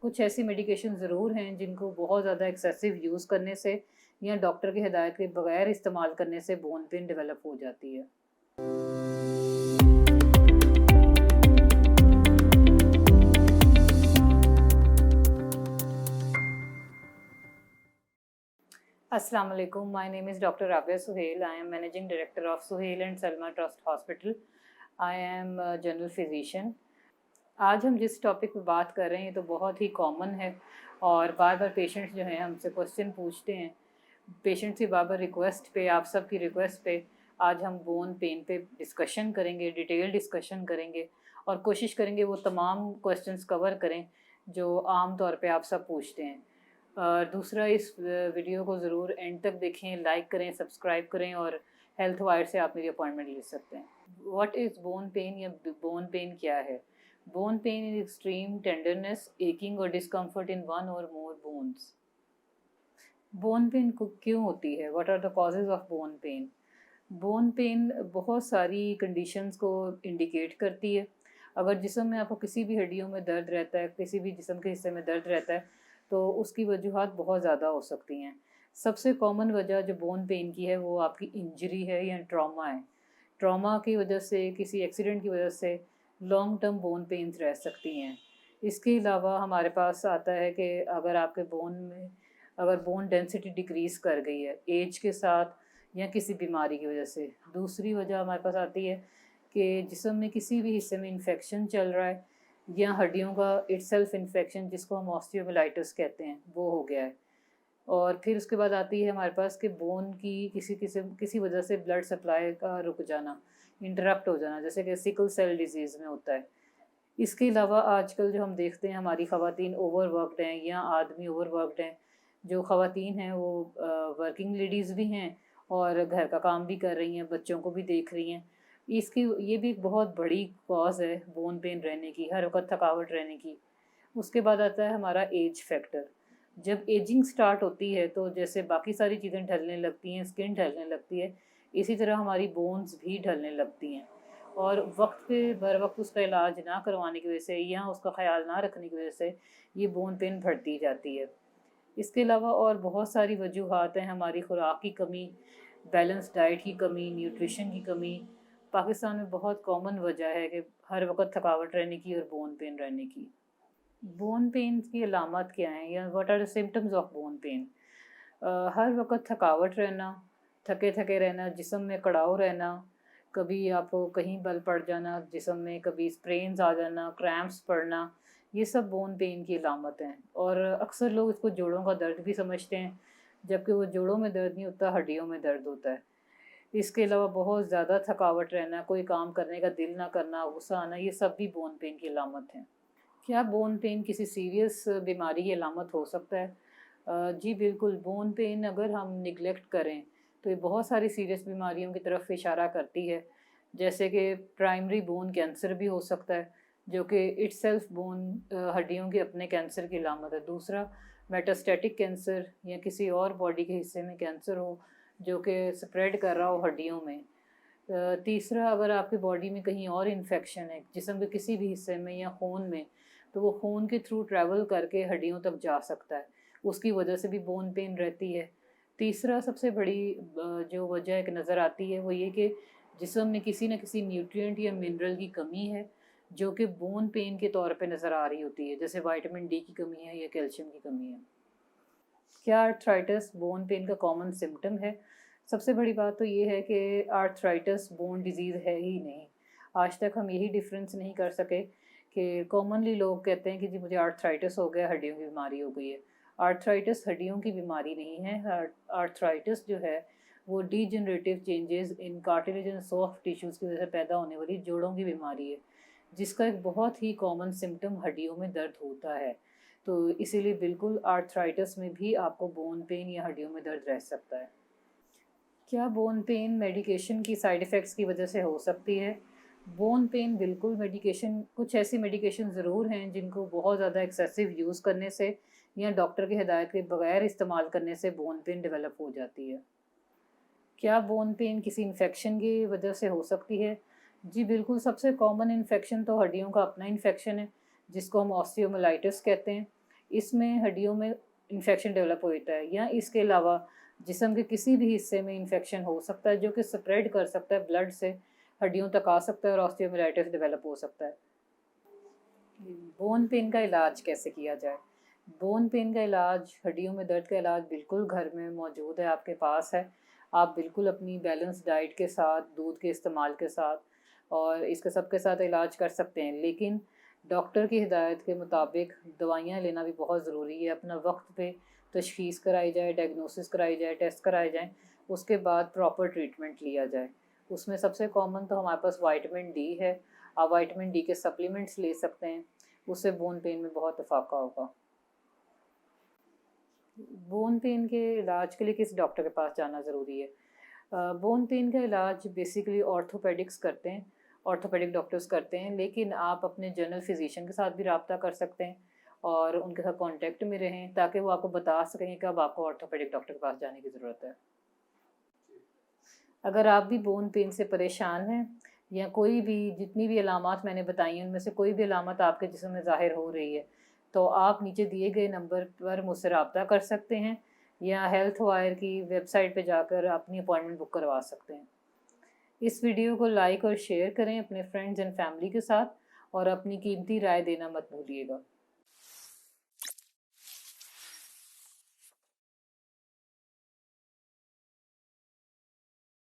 कुछ ऐसी मेडिकेशन ज़रूर हैं जिनको बहुत ज़्यादा एक्सेसिव यूज़ करने से या डॉक्टर की हिदायत के बगैर इस्तेमाल करने से बोन पेन डेवलप हो जाती है। Assalamu alaikum. My name is Dr. Rabia Suhail. I am Managing Director of Suhail and Salma Trust Hospital. I am a General Physician. आज हम जिस टॉपिक पे बात कर रहे हैं तो बहुत ही कॉमन है और बार बार पेशेंट्स जो हैं हमसे क्वेश्चन पूछते हैं। पेशेंट्स की बार बार रिक्वेस्ट पे, आप सबकी रिक्वेस्ट पे आज हम बोन पेन पे डिस्कशन करेंगे, डिटेल डिस्कशन करेंगे और कोशिश करेंगे वो तमाम क्वेश्चंस कवर करें जो आम तौर पे आप सब पूछते हैं। दूसरा, इस वीडियो को ज़रूर एंड तक देखें, लाइक करें, सब्सक्राइब करें और हेल्थ वायर से आप मेरी अपॉइंटमेंट ले सकते हैं। व्हाट इज़ बोन पेन या बोन पेन क्या है? Bone pain is extreme tenderness, aching और discomfort in one or more bones. Bone pain क्यों होती है? What are the causes of bone pain? Bone pain बहुत सारी कंडीशंस को इंडिकेट करती है। अगर जिस्म में आपको किसी भी हड्डियों में दर्द रहता है, किसी भी जिस्म के हिस्से में दर्द रहता है, तो उसकी वजूहात बहुत ज़्यादा हो सकती हैं। सबसे कॉमन वजह जो बोन पेन की है वो आपकी इंजरी है या ट्रॉमा है। ट्रॉमा की वजह से, किसी एक्सीडेंट की वजह से लॉन्ग टर्म बोन पेन्स रह सकती हैं। इसके अलावा हमारे पास आता है कि अगर आपके बोन में अगर बोन डेंसिटी डिक्रीज़ कर गई है एज के साथ या किसी बीमारी की वजह से। दूसरी वजह हमारे पास आती है कि जिस्म में किसी भी हिस्से में इन्फेक्शन चल रहा है या हड्डियों का इटसेल्फ इन्फेक्शन, जिसको हम ऑस्टियोमाइलाइटिस कहते हैं, वो हो गया है। और फिर उसके बाद आती है हमारे पास कि बोन की किसी वजह से ब्लड सप्लाई का रुक जाना, इंटरप्ट हो जाना, जैसे कि सिकल सेल डिजीज़ में होता है। इसके अलावा आजकल जो हम देखते हैं हमारी ख़वातीन ओवरवर्कड हैं या आदमी ओवरवर्कड हैं। जो ख़वातीन हैं वो वर्किंग लेडीज़ भी हैं और घर का काम भी कर रही हैं, बच्चों को भी देख रही हैं। इसकी ये भी एक बहुत बड़ी कॉज़ है बोन पेन रहने की, हर वक़्त थकावट रहने की। उसके बाद आता है हमारा एज फैक्टर। जब एजिंग स्टार्ट होती है तो जैसे बाकी सारी चीज़ें ढलने लगती हैं, स्किन ढलने लगती है, इसी तरह हमारी बोन्स भी ढलने लगती हैं। और वक्त पे बर वक्त उसका इलाज ना करवाने की वजह से या उसका ख्याल ना रखने की वजह से ये बोन पेन बढ़ती जाती है। इसके अलावा और बहुत सारी वजूहात हैं, हमारी खुराक की कमी, बैलेंस डाइट की कमी, न्यूट्रिशन की कमी। पाकिस्तान में बहुत कॉमन वजह है कि हर वक्त थकावट रहने की और बोन पेन रहने की। बोन पेन की अलामत क्या हैं या what are the symptoms of bone pain? हर वक्त थकावट रहना, थके थके रहना, जिस्म में कड़ाव रहना, कभी आपको कहीं बल पड़ जाना जिस्म में, कभी स्प्रेन्स आ जाना, क्रैम्प्स पड़ना, ये सब बोन पेन की अलामत हैं। और अक्सर लोग इसको जोड़ों का दर्द भी समझते हैं, जबकि वो जोड़ों में दर्द नहीं होता, हड्डियों में दर्द होता है। इसके अलावा बहुत ज़्यादा थकावट रहना, कोई काम करने का दिल ना करना, गुस्सा आना, ये सब भी बोन पेन की अलामत हैं। क्या बोन पेन किसी सीरियस बीमारी की अलामत हो सकता है? जी बिल्कुल, बोन पेन अगर हम निगलेक्ट करें तो ये बहुत सारी सीरियस बीमारियों की तरफ इशारा करती है। जैसे कि प्राइमरी बोन कैंसर भी हो सकता है, जो कि इटसेल्फ बोन हड्डियों के अपने कैंसर की अलामत है। दूसरा, मेटास्टैटिक कैंसर या किसी और बॉडी के हिस्से में कैंसर हो जो कि स्प्रेड कर रहा हो हड्डियों में। तीसरा, अगर आपकी बॉडी में कहीं और इन्फेक्शन है जिस्म के किसी भी हिस्से में या खून में, तो वो खून के थ्रू ट्रैवल करके हड्डियों तक जा सकता है, उसकी वजह से भी बोन पेन रहती है। तीसरा, सबसे बड़ी जो वजह एक नज़र आती है वो ये कि जिस्म में किसी न किसी न्यूट्रिएंट या मिनरल की कमी है जो कि बोन पेन के तौर पे नज़र आ रही होती है, जैसे विटामिन डी की कमी है या कैल्शियम की कमी है। क्या आर्थराइटिस बोन पेन का कॉमन सिम्टम है? सबसे बड़ी बात तो ये है कि आर्थराइटिस बोन डिजीज़ है ही नहीं। आज तक हम यही डिफरेंस नहीं कर सके कि कॉमनली लोग कहते हैं कि जी मुझे आर्थराइटिस हो गया, हड्डियों की बीमारी हो गई है। आर्थराइटिस हड्डियों की बीमारी नहीं है। आर्थराइटिस जो है वो degenerative changes in cartilage and soft tissues की वजह से पैदा होने वाली जोड़ों की बीमारी है, जिसका एक बहुत ही कॉमन सिम्टम हड्डियों में दर्द होता है। तो इसीलिए बिल्कुल आर्थराइटिस में भी आपको बोन पेन या हड्डियों में दर्द रह सकता है। क्या बोन पेन मेडिकेशन की साइड इफ़ेक्ट्स की वजह से हो सकती है? बोन पेन बिल्कुल मेडिकेशन, कुछ ऐसी मेडिकेशन ज़रूर हैं जिनको बहुत ज़्यादा एक्सेसिव यूज़ करने से या डॉक्टर की हिदायत के बगैर इस्तेमाल करने से बोन पेन डेवलप हो जाती है। क्या बोन पेन किसी इन्फेक्शन की वजह से हो सकती है? जी बिल्कुल, सबसे कॉमन इन्फेक्शन तो हड्डियों का अपना इन्फेक्शन है, जिसको हम ऑस्टियोमाइलाइटिस कहते हैं। इसमें हड्डियों में इन्फेक्शन डेवलप होता है, या इसके अलावा जिस्म के किसी भी हिस्से में इन्फेक्शन हो सकता है जो कि स्प्रेड कर सकता है, ब्लड से हड्डियों तक आ सकता है और ऑस्टियोमाइलाइटिस डेवलप हो सकता है। बोन पेन का इलाज कैसे किया जाए? बोन पेन का इलाज, हड्डियों में दर्द का इलाज बिल्कुल घर में मौजूद है, आपके पास है। आप बिल्कुल अपनी बैलेंस डाइट के साथ, दूध के इस्तेमाल के साथ और इसके सब के साथ इलाज कर सकते हैं, लेकिन डॉक्टर की हिदायत के मुताबिक दवाइयाँ लेना भी बहुत ज़रूरी है। अपना वक्त पे तशख़ीस कराई जाए, डायग्नोसिस कराई जाए, टेस्ट कराए जाएँ, उसके बाद प्रॉपर ट्रीटमेंट लिया जाए। उसमें सबसे कॉमन तो हमारे पास विटामिन डी है। आप विटामिन डी के सप्लीमेंट्स ले सकते हैं, उससे बोन पेन में बहुत इफाका होगा। बोन पेन के इलाज के लिए किस डॉक्टर के पास जाना ज़रूरी है? बोन पेन का इलाज बेसिकली ऑर्थोपेडिक्स करते हैं, ऑर्थोपेडिक डॉक्टर्स करते हैं, लेकिन आप अपने जनरल फिजिशियन के साथ भी रब्ता कर सकते हैं और उनके साथ कांटेक्ट में रहें ताकि वो आपको बता सकें कि अब आपको ऑर्थोपेडिक डॉक्टर के पास जाने की ज़रूरत है। अगर आप भी बोन पेन से परेशान हैं या कोई भी, जितनी भी अलामात मैंने बताई हैं उनमें से कोई भी अलामत आपके जिस्म में ज़ाहिर हो रही है, तो आप नीचे दिए गए नंबर पर मुझसे रब्ता कर सकते हैं या हेल्थ वायर की वेबसाइट पे जाकर अपनी अपॉइंटमेंट बुक करवा सकते हैं। इस वीडियो को लाइक और शेयर करें अपने फ्रेंड्स एंड फैमिली के साथ और अपनी कीमती राय देना मत भूलिएगा।